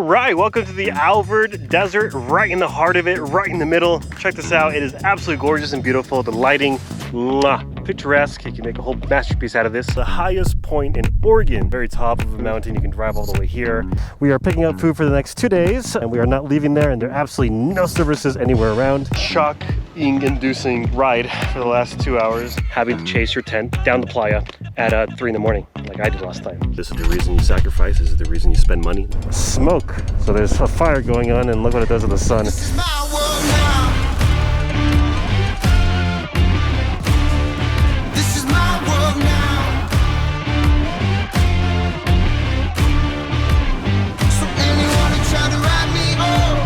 Alright, welcome to the Alvord Desert, right in the heart of it, right in the middle. Check this out, it is absolutely gorgeous and beautiful. The lighting, picturesque. You can make a whole masterpiece out of this. The highest point in Oregon, very top of a mountain. You can drive all the way here. We are picking up food for the next 2 days, and we are not leaving there, and there are absolutely no services anywhere around. Shock-inducing ride for the last 2 hours, having to chase your tent down the playa at 3 in the morning, like I did last time. This is the reason you sacrifice, this is the reason you spend money. Smoke. So there's a fire going on, and look what it does to the sun. This is my world now. This is my world now. So anyone who tried to write me off,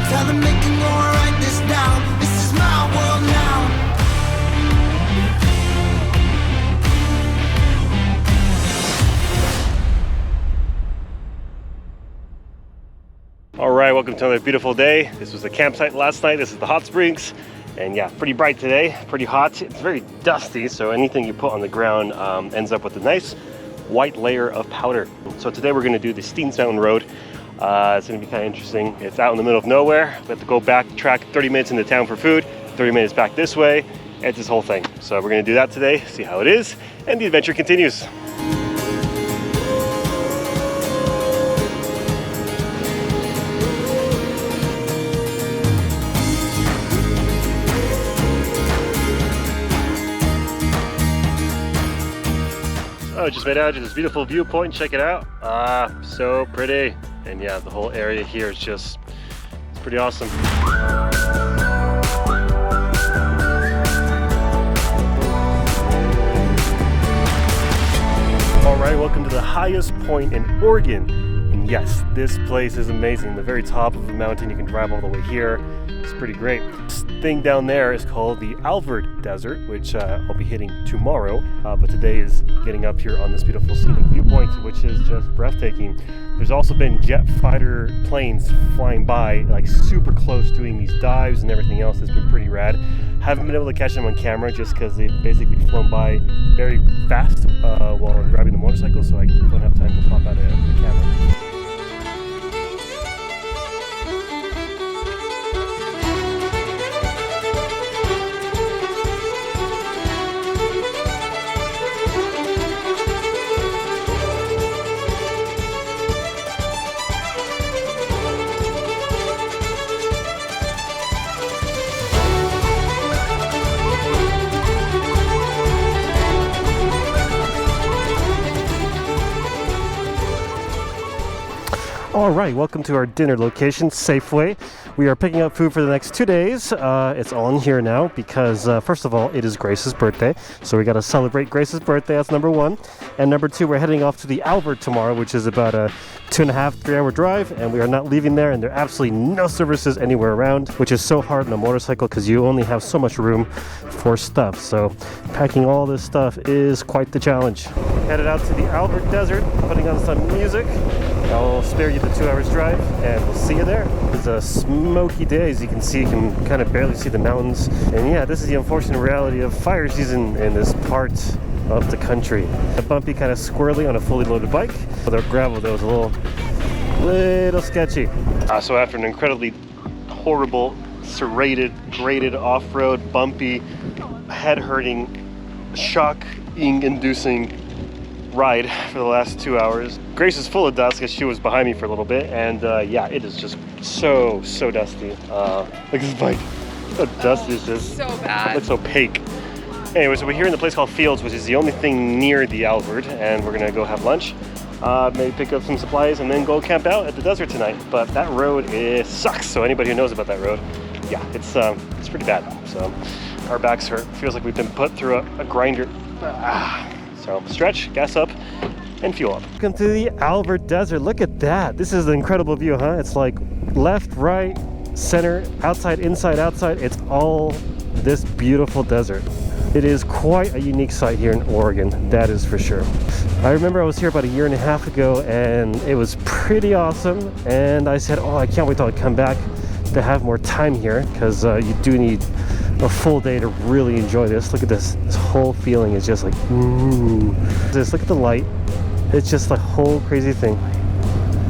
tell them they can go and write this down. This is my world now. Alright, welcome to another beautiful day. This was the campsite last night. This is the hot springs. And yeah, pretty bright today, pretty hot. It's very dusty, so anything you put on the ground ends up with a nice white layer of powder. So today we're going to do the Steen Mountain Road. It's going to be kind of interesting. It's out in the middle of nowhere. We have to go backtrack 30 minutes into town for food, 30 minutes back this way. It's this whole thing. So we're going to do that today, see how it is, and the adventure continues. Oh, just made out to this beautiful viewpoint. Check it out. So pretty. And yeah, the whole area here is just, it's pretty awesome. All right, welcome to the highest point in Oregon. And yes, this place is amazing. The very top of the mountain, you can drive all the way here. It's pretty great. This thing down there is called the Alvord Desert, which I'll be hitting tomorrow. But today is getting up here on this beautiful scenic viewpoint, which is just breathtaking. There's also been jet fighter planes flying by, like super close, doing these dives and everything else. It's been pretty rad. Haven't been able to catch them on camera just because they've basically flown by very fast while I'm driving the motorcycle, so I don't have time to pop out of the camera. All right, welcome to our dinner location, Safeway. We are picking up food for the next 2 days. It's all in here now because, first of all, it is Grace's birthday. So we got to celebrate Grace's birthday. That's number one. And number two, we're heading off to the Alvord tomorrow, which is about a 2.5 to 3 hour drive. And we are not leaving there. And there are absolutely no services anywhere around, which is so hard on a motorcycle because you only have so much room for stuff. So packing all this stuff is quite the challenge. Headed out to the Alvord Desert, putting on some music. I'll spare you the 2 hours drive, and we'll see you there. It's a smoky day, as you can see. You can kind of barely see the mountains. And yeah, this is the unfortunate reality of fire season in this part of the country. A bumpy, kind of squirrely on a fully loaded bike. Without gravel, that was a little sketchy. So after an incredibly horrible, serrated, graded, off-road, bumpy, head-hurting, shock-inducing ride for the last 2 hours. Grace is full of dust because she was behind me for a little bit, and yeah, it is just so dusty. Look at this bike. How dusty is this? So bad. It looks opaque. Anyway, so we're here in the place called Fields, which is the only thing near the Alvord, and we're gonna go have lunch, maybe pick up some supplies, and then go camp out at the desert tonight. But that road sucks. So anybody who knows about that road, yeah, it's pretty bad. So our backs hurt. Feels like we've been put through a grinder. So stretch, gas up, and fuel up. Welcome to the Alvord Desert. Look at that. This is an incredible view, huh? It's like left, right, center, outside, inside, outside. It's all this beautiful desert. It is quite a unique site here in Oregon, that is for sure. I remember I was here about 1.5 years ago, and it was pretty awesome. And I said, oh, I can't wait till I come back to have more time here, because you do need a full day to really enjoy this. Look at this. This whole feeling is just like, ooh. Just look at the light. It's just the whole crazy thing.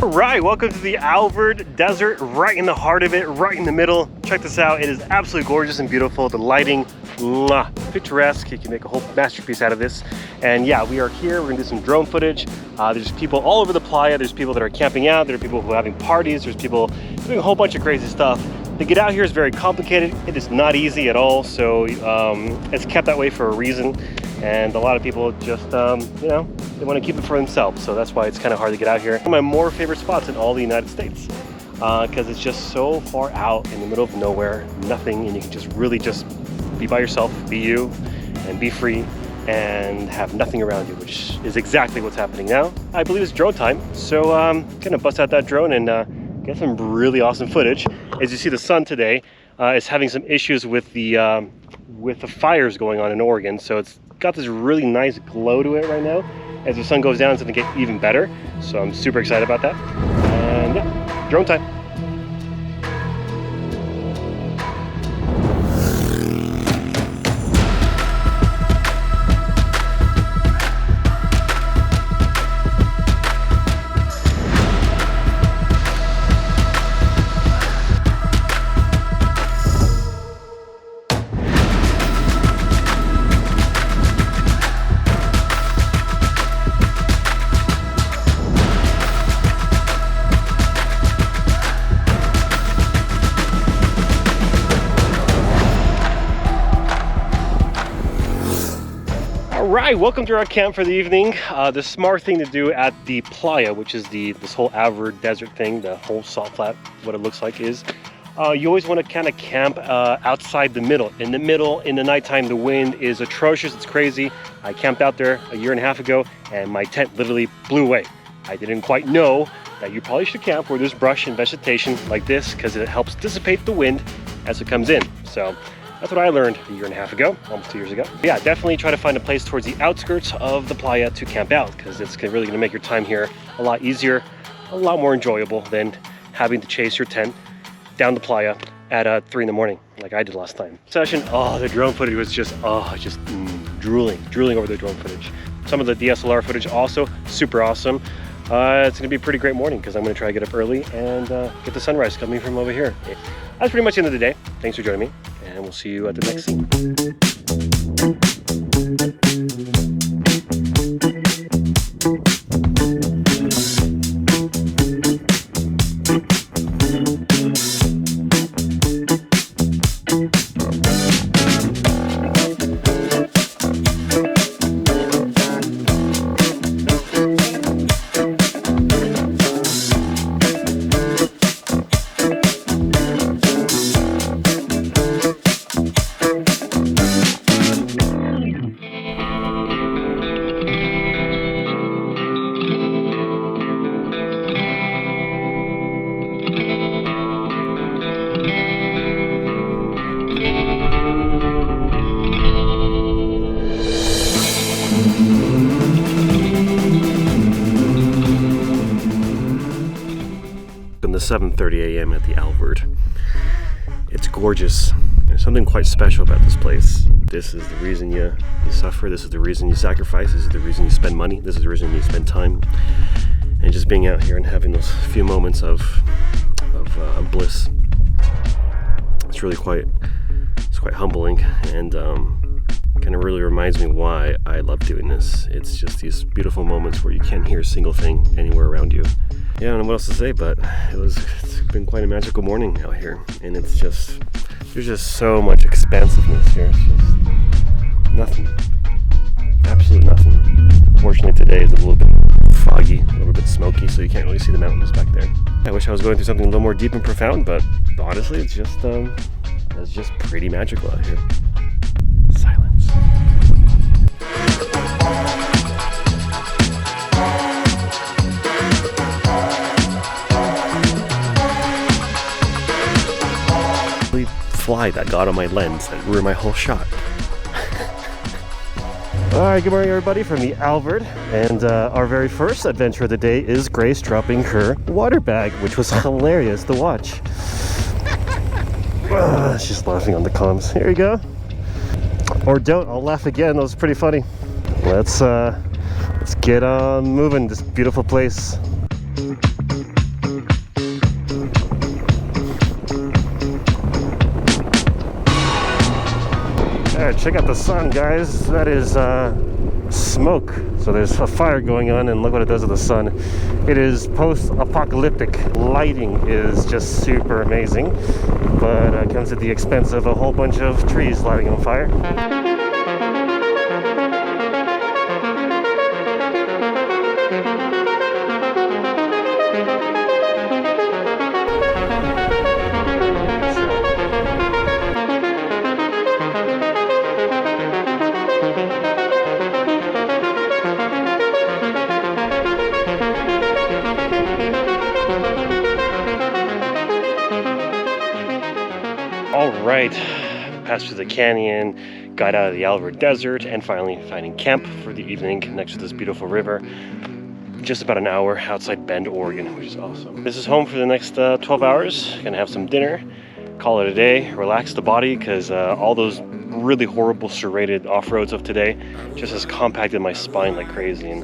Alright, welcome to the Alvord Desert, right in the heart of it, right in the middle. Check this out, it is absolutely gorgeous and beautiful. The lighting, mwah, picturesque. You can make a whole masterpiece out of this. And yeah, we are here, we're gonna do some drone footage. There's people all over the playa. There's people that are camping out, there are people who are having parties, there's people doing a whole bunch of crazy stuff. To get out here is very complicated. It is not easy at all, so it's kept that way for a reason. And a lot of people just, you know, they want to keep it for themselves, so that's why it's kind of hard to get out here. One of my more favorite spots in all the United States, because it's just so far out in the middle of nowhere, nothing, and you can just really just be by yourself, be you, and be free, and have nothing around you, which is exactly what's happening now. I believe it's drone time, so I'm gonna bust out that drone and get some really awesome footage. As you see, the sun today is having some issues with the fires going on in Oregon, so it's got this really nice glow to it right now. As the sun goes down, it's gonna get even better. So I'm super excited about that. And yeah, drone time. Alright, welcome to our camp for the evening. The smart thing to do at the playa, which is this whole Alvord desert thing, the whole salt flat, what it looks like is, you always want to kind of camp outside the middle. In the nighttime, the wind is atrocious, it's crazy. I camped out there a year and a half ago, and my tent literally blew away. I didn't quite know that you probably should camp where there's brush and vegetation like this, because it helps dissipate the wind as it comes in. So that's what I learned a year and a half ago, almost 2 years ago. Yeah, definitely try to find a place towards the outskirts of the playa to camp out, because it's really gonna make your time here a lot easier, a lot more enjoyable than having to chase your tent down the playa at 3 in the morning, like I did last time. Session, oh, the drone footage was just drooling over the drone footage. Some of the DSLR footage also super awesome. It's gonna be a pretty great morning because I'm gonna try to get up early and get the sunrise coming from over here. That's pretty much the end of the day. Thanks for joining me, and we'll see you at the next scene. In the 7:30 a.m. at the Alvord. It's gorgeous. There's something quite special about this place. This is the reason you suffer. This is the reason you sacrifice. This is the reason you spend money. This is the reason you spend time. And just being out here and having those few moments of bliss. It's really quite humbling, and kind of really reminds me why I love doing this. It's just these beautiful moments where you can't hear a single thing anywhere around you. Yeah, I don't know what else to say, but it's been quite a magical morning out here, and there's just so much expansiveness here. It's just nothing, absolute nothing. Unfortunately, today is a little bit foggy, a little bit smoky, so you can't really see the mountains back there. I wish I was going through something a little more deep and profound, but honestly, it's just pretty magical out here. Silence. Fly that got on my lens and ruined my whole shot. Alright, good morning everybody from the Alvord, and our very first adventure of the day is Grace dropping her water bag, which was hilarious to watch. She's laughing on the comms. Here you go. Or don't, I'll laugh again, that was pretty funny. Let's get on moving, this beautiful place. check out the sun, guys. That is smoke. So there's a fire going on, and look what it does to the sun. It is post-apocalyptic. Lighting is just super amazing, but it comes at the expense of a whole bunch of trees lighting on fire. All right, passed through the canyon, got out of the Alvord desert, and finally finding camp for the evening next to this beautiful river. Just about an hour outside Bend, Oregon, which is awesome. This is home for the next 12 hours. Gonna have some dinner, call it a day, relax the body, because all those really horrible serrated off-roads of today just has compacted my spine like crazy, and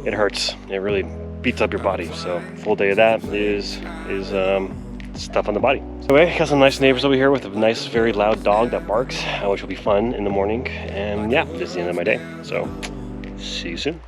it hurts. It really beats up your body. So full day of that is stuff on the body. So anyway, got some nice neighbors over here with a nice, very loud dog that barks, which will be fun in the morning. And yeah, this is the end of my day. So see you soon.